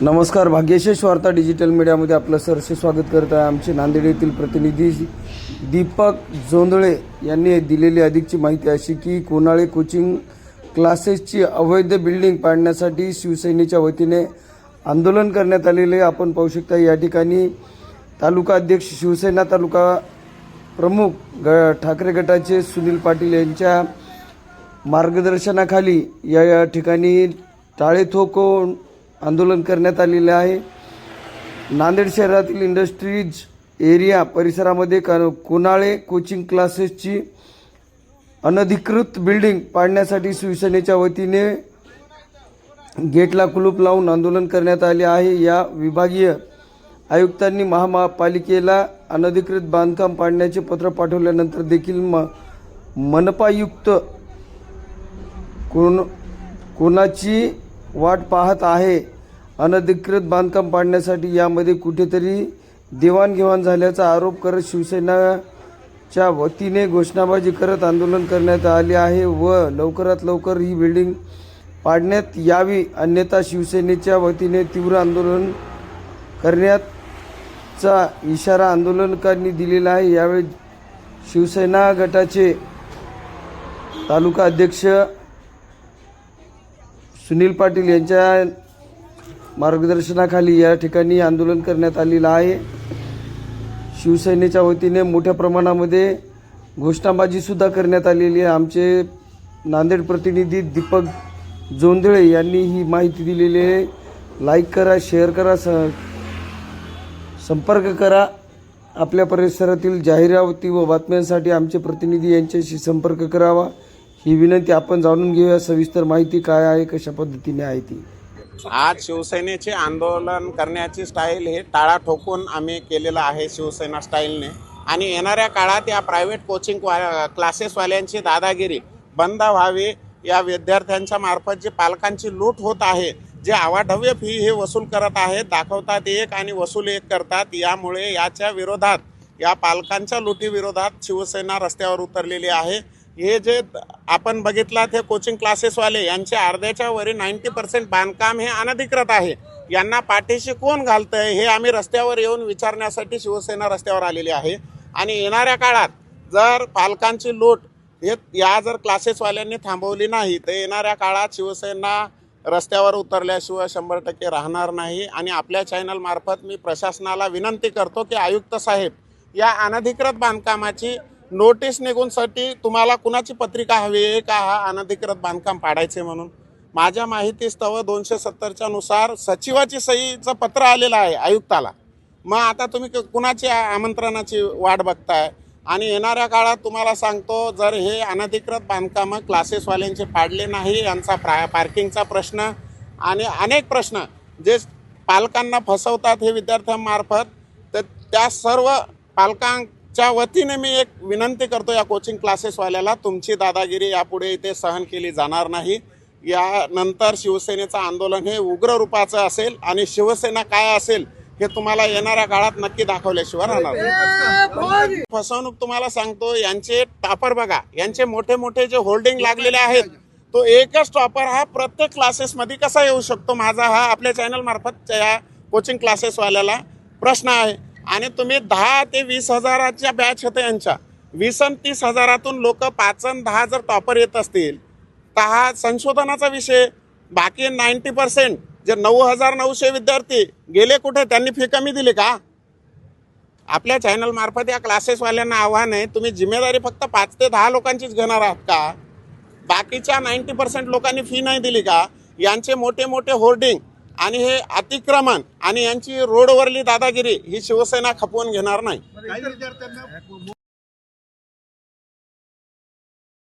नमस्कार, भाग्यशेष वार्ता डिजिटल मीडियामध्ये आपलं सहर्ष स्वागत करत आहे। आमचे नांदेड येथील प्रतिनिधी दीपक जोंधळे यांनी दिलेली अधिकची माहिती अशी की कोणाळे कोचिंग क्लासेसची अवैध बिल्डिंग पाडण्यासाठी शिवसेनेच्या वतीने आंदोलन करण्यात आलेले आपण पाहू शकता। या ठिकाणी तालुका अध्यक्ष शिवसेना तालुका प्रमुख ठाकरे गटाचे सुनील पाटील यांच्या मार्गदर्शनाखाली या ठिकाणी टाळे ठोकून आंदोलन करण्यात आलेले आहे। नांदेड शहरातील इंडस्ट्रीज एरिया परिसरामध्ये कोणाळे कोचिंग क्लासेसची अनधिकृत बिल्डिंग पाडण्यासाठी शिवसेनेच्या वतीने गेटला कुलूप लावून आंदोलन करण्यात आले आहे। या विभागीय आयुक्तांनी महापालिकेला अनधिकृत बांधकाम पाडण्याचे पत्र पाठवल्यानंतर देखील मनपायुक्त कोणाची वाट पाहत आहे। अनधिकृत बांधकाम पाडण्यासाठी यामध्ये कुठेतरी देवाणघेवाण झाल्याचा आरोप करत शिवसेनेच्या वतीने घोषणाबाजी करत आंदोलन करण्यात आले आहे व लवकरात लवकर ही बिल्डिंग पाडण्यात यावी, अन्यथा शिवसेनेच्या वतीने तीव्र आंदोलन करण्याचा इशारा आंदोलकांनी दिलेला आहे। यावेळी शिवसेना गटाचे तालुका अध्यक्ष सुनील पाटील यांच्या मार्गदर्शनाखाली या ठिकाणी आंदोलन करण्यात आलेलं आहे। शिवसेनेच्या वतीने मोठ्या प्रमाणामध्ये घोषणाबाजीसुद्धा करण्यात आलेली आहे। आमचे नांदेड प्रतिनिधी दीपक जोंधळे यांनी ही माहिती दिलेली आहे। लाईक करा, शेअर करा, संपर्क करा। आपल्या परिसरातील जाहिराती व बातम्यांसाठी आमचे प्रतिनिधी यांच्याशी संपर्क करावा ही विनंती। आपण जाणून घेऊया सविस्तर माहिती काय आहे, कशा पद्धतीने आहे ती। आज शिवसेनेचे आंदोलन करण्याची स्टाईल हे टाळा ठोकून आम्ही केलेलं आहे शिवसेना स्टाईलने, आणि येणाऱ्या काळात या प्रायव्हेट कोचिंग क्लासेसवाल्यांची दादागिरी बंद व्हावी। या विद्यार्थ्यांच्या मार्फत जे पालकांची लूट होत आहे, जे आवाढव्य फी हे वसूल करत आहेत, दाखवतात एक आणि वसूल एक करतात, यामुळे याच्या विरोधात, या पालकांच्या लुटीविरोधात शिवसेना रस्त्यावर उतरलेली आहे। हे जे आपण बघितलं ते कोचिंग क्लासेसवाले यांचे अर्ध्याच्या वरी 90% बांधकाम हे अनधिकृत आहे। यांना पाठीशी कोण घालतंय हे आम्ही रस्त्यावर येऊन विचारण्यासाठी शिवसेना रस्त्यावर आलेली आहे। आणि येणाऱ्या काळात जर पालकांची लूट हे जर क्लासेसवाल्यांनी थांबवली नाही तर येणाऱ्या काळात शिवसेना रस्त्यावर उतरल्याशिवाय 100% राहणार नाही। आणि आपल्या चॅनल मार्फत मी प्रशासनाला विनंती करतो की आयुक्त साहेब, या अनधिकृत बांधकामाची नोटीस निघूनसाठी तुम्हाला कुणाची पत्रिका हवी आहे का हा अनधिकृत बांधकाम पाडायचे म्हणून? माझ्या माहितीस्तव 270च्या नुसार सचिवाची सहीचं पत्र आलेलं आहे आयुक्ताला। मग आता तुम्ही कुणाची आमंत्रणाची वाट बघताय? आणि येणाऱ्या काळात तुम्हाला सांगतो, जर हे अनधिकृत बांधकामं क्लासेसवाल्यांचे पाडले नाही, यांचा पार्किंगचा प्रश्न आणि अनेक प्रश्न जे पालकांना फसवतात हे विद्यार्थ्यांमार्फत, तर त्या सर्व पालकांच्या वतीने मी एक विनंती करतो या कोचिंग क्लासेसवाल्याला, तुमची दादागिरी यापुढे इथे सहन केली जाणार नाही। यानंतर शिवसेनेचं आंदोलन हे उग्र रूपाचं असेल आणि शिवसेना काय असेल हे तुम्हाला येणाऱ्या काळात नक्की दाखवल्याशिवाय राहणार। फसवणूक तुम्हाला सांगतो, यांचे टॉपर बघा, यांचे मोठे मोठे जे होल्डिंग लागलेले आहेत, तो एकच टॉपर हा प्रत्येक क्लासेसमध्ये कसा येऊ शकतो? माझा हा आपल्या चॅनल मार्फत या कोचिंग क्लासेसवाल्याला प्रश्न आहे। आणि तुम्ही 10 ते 20 हजाराच्या बॅच होते यांच्या, 20 आणि 30 हजारातून लोक 5 आणि 10 जर टॉपर येत असतील तर हा संशोधनाचा विषय। बाकी 90% जे 9,900 विद्यार्थी गेले कुठे? त्यांनी फी कमी दिली का? आपल्या चॅनल मार्फत या क्लासेसवाल्यांना आव्हान आहे, तुम्ही जिम्मेदारी फक्त 5 ते 10 लोकांचीच घेणार आहात का? बाकीच्या 90% लोकांनी फी नाही दिली का? यांचे मोठे मोठे होर्डिंग आणि हे अतिक्रमण आणि यांची रोडवरली दादागिरी ही शिवसेना खपवून घेणार नाही।